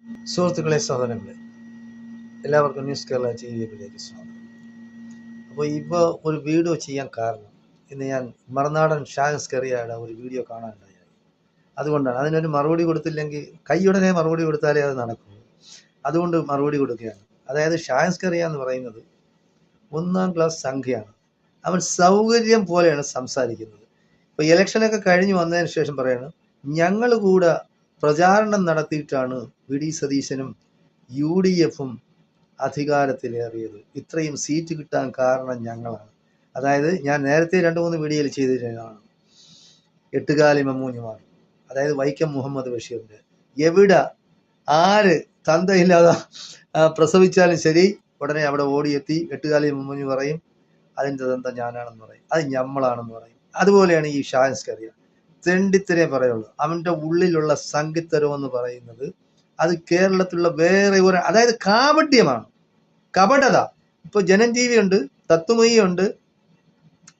സുഹൃത്തുക്കളെ, സഹോദരങ്ങളെ, എല്ലാവർക്കും ന്യൂസ് കേരള ടിവിയിലേക്ക് സ്വാഗതം. അപ്പോൾ ഇപ്പോൾ ഒരു വീഡിയോ ചെയ്യാൻ കാരണം, ഇന്ന് ഞാൻ മറുനാടൻ ഷാൻസ്കറിയയുടെ ഒരു വീഡിയോ കാണാനുണ്ടായി. അതുകൊണ്ടാണ്. അതിനൊരു മറുപടി കൊടുത്തില്ലെങ്കിൽ, കൈയുടനെ മറുപടി കൊടുത്താലേ അത് നടക്കുള്ളൂ. അതുകൊണ്ട് മറുപടി കൊടുക്കുകയാണ്. അതായത് ഷാൻസ്കറിയ എന്ന് പറയുന്നത് 1ാം ക്ലാസ് സംഖ്യയാണ്. അവൻ സൗകര്യം പോലെയാണ് സംസാരിക്കുന്നത്. ഇപ്പോൾ ഇലക്ഷനൊക്കെ കഴിഞ്ഞ് വന്നതിന് ശേഷം പറയാണ്, ഞങ്ങൾ കൂടെ പ്രചാരണം നടത്തിയിട്ടാണ് വി.ഡി. സതീശനും UDF-ഉം അധികാരത്തിലേറിയത്. ഇത്രയും സീറ്റ് കിട്ടാൻ കാരണം ഞങ്ങളാണ്. അതായത് ഞാൻ നേരത്തെ 2-3 വീഡിയോയിൽ ചെയ്തിരുന്നതാണ്. എട്ടുകാലി മമ്മൂഞ്ഞുമാർ, അതായത് വൈക്കം മുഹമ്മദ് ബഷീറിൻ്റെ എവിടെ ആര് തന്തയില്ലാതെ പ്രസവിച്ചാലും ശരി, ഉടനെ അവിടെ ഓടിയെത്തി എട്ടുകാലി മമ്മൂഞ്ഞു പറയും, അതിൻ്റെ തന്ത ഞാനാണെന്ന് പറയും, അത് ഞമ്മളാണെന്ന് പറയും. അതുപോലെയാണ് ഈ ഷാൻസ്കറിയ. തെണ്ടിത്തരേ പറയുള്ളൂ. അവൻ്റെ ഉള്ളിലുള്ള സംഗീതരം എന്ന് പറയുന്നത് അത് കേരളത്തിലുള്ള വേറെ ഒരു, അതായത് കാപട്യമാണ്, കപടത. ഇപ്പൊ ജനജീവി ഉണ്ട്, തത്വമയി ഉണ്ട്,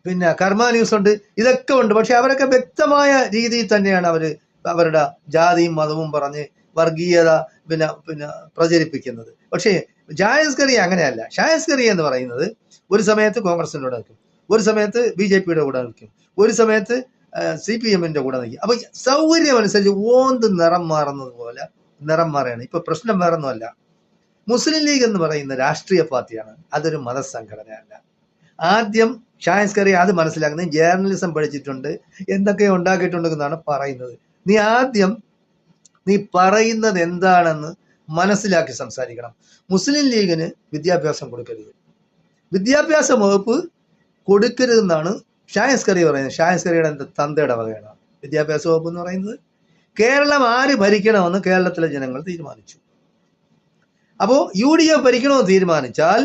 പിന്നെ കർമ്മ ന്യൂസ് ഉണ്ട്, ഇതൊക്കെ ഉണ്ട്. പക്ഷെ അവരൊക്കെ വ്യക്തമായ രീതിയിൽ തന്നെയാണ് അവരുടെ ജാതിയും മതവും പറഞ്ഞ് വർഗീയത പിന്നെ പ്രചരിപ്പിക്കുന്നത്. പക്ഷേ ഷാൻസ്കറിയ അങ്ങനെയല്ല. ഷാൻസ്കറിയ എന്ന് പറയുന്നത് ഒരു സമയത്ത് കോൺഗ്രസിൻ്റെ കൂടെ നിൽക്കും, ഒരു സമയത്ത് BJP-യുടെ കൂടെ നിൽക്കും, ഒരു സമയത്ത് CPM-ന്റെ കൂടെ നിൽക്കും. അപ്പൊ സൗകര്യം അനുസരിച്ച് ഓന്ത് നിറം മാറുന്നത് പോലെ നിറം മാറുകയാണ്. ഇപ്പൊ പ്രശ്നം വേറൊന്നുമല്ല. മുസ്ലിം ലീഗ് എന്ന് പറയുന്ന രാഷ്ട്രീയ പാർട്ടിയാണ്, അതൊരു മതസംഘടനയല്ല. ആദ്യം ഷാൻസ്കറിയ അത് മനസ്സിലാക്കുന്നത്. ജേർണലിസം പഠിച്ചിട്ടുണ്ട്, എന്തൊക്കെയോ ഉണ്ടാക്കിയിട്ടുണ്ടെന്നാണ് പറയുന്നത്. നീ പറയുന്നത് എന്താണെന്ന് മനസ്സിലാക്കി സംസാരിക്കണം. മുസ്ലിം ലീഗിന് വിദ്യാഭ്യാസം കൊടുക്കരുത്, വിദ്യാഭ്യാസ വകുപ്പ് കൊടുക്കരുതെന്നാണ് ഷാൻസ്കറിയ പറയുന്നത്. ഷാൻസ്കറിയുടെ തന്തയുടെ വകയാണ് വിദ്യാഭ്യാസ വകുപ്പ് എന്ന് പറയുന്നത്. കേരളം ആര് ഭരിക്കണമെന്ന് കേരളത്തിലെ ജനങ്ങൾ തീരുമാനിച്ചു. അപ്പോൾ UDF ഭരിക്കണമെന്ന് തീരുമാനിച്ചാൽ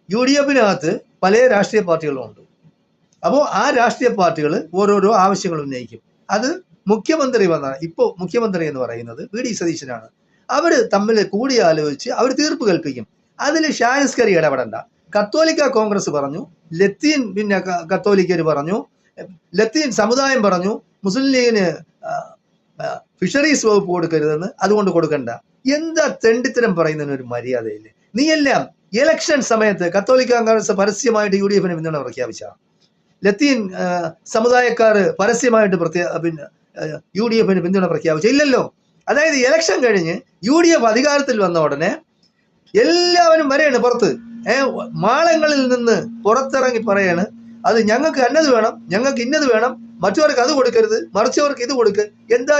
UDF-നകത്ത് പല രാഷ്ട്രീയ പാർട്ടികളും ഉണ്ട്. അപ്പോൾ ആ രാഷ്ട്രീയ പാർട്ടികൾ ഓരോരോ ആവശ്യങ്ങൾ ഉന്നയിക്കും. അത് മുഖ്യമന്ത്രി വന്നാണ്. ഇപ്പോൾ മുഖ്യമന്ത്രി എന്ന് പറയുന്നത് വി.ഡി. സതീശനാണ്. അവർ തമ്മിൽ കൂടിയാലോചിച്ച് അവർ തീർപ്പ് കൽപ്പിക്കും. അതിൽ ഷാൻസ്കറി ഇടപെടണ്ട. കത്തോലിക്ക കോൺഗ്രസ് പറഞ്ഞു, ലത്തീൻ പിന്നെ കത്തോലിക്കർ പറഞ്ഞു, ലത്തീൻ സമുദായം പറഞ്ഞു മുസ്ലിം ലീഗിന് ഫിഷറീസ് വകുപ്പ് കൊടുക്കരുതെന്ന്, അതുകൊണ്ട് കൊടുക്കണ്ട. എന്താ തെണ്ടിത്തരം പറയുന്നതിന് ഒരു മര്യാദയില്ലേ? നീയെല്ലാം ഇലക്ഷൻ സമയത്ത് കത്തോലിക്ക കോൺഗ്രസ് പരസ്യമായിട്ട് UDF-ന് പിന്തുണ പ്രഖ്യാപിച്ച, ലത്തീൻ സമുദായക്കാർ പരസ്യമായിട്ട് UDF-ന് പിന്തുണ പ്രഖ്യാപിച്ച ഇല്ലല്ലോ. അതായത് ഇലക്ഷൻ കഴിഞ്ഞ് UDF അധികാരത്തിൽ വന്ന ഉടനെ എല്ലാവരും വരെയാണ് പുറത്ത്, മാളങ്ങളിൽ നിന്ന് പുറത്തിറങ്ങി പറയാണ്, അത് ഞങ്ങൾക്ക് അന്നത് വേണം, ഞങ്ങൾക്ക് ഇന്നത് വേണം, മറ്റവർക്ക് അത് കൊടുക്കരുത്, മറിച്ചവർക്ക് ഇത് കൊടുക്കുക. എന്താ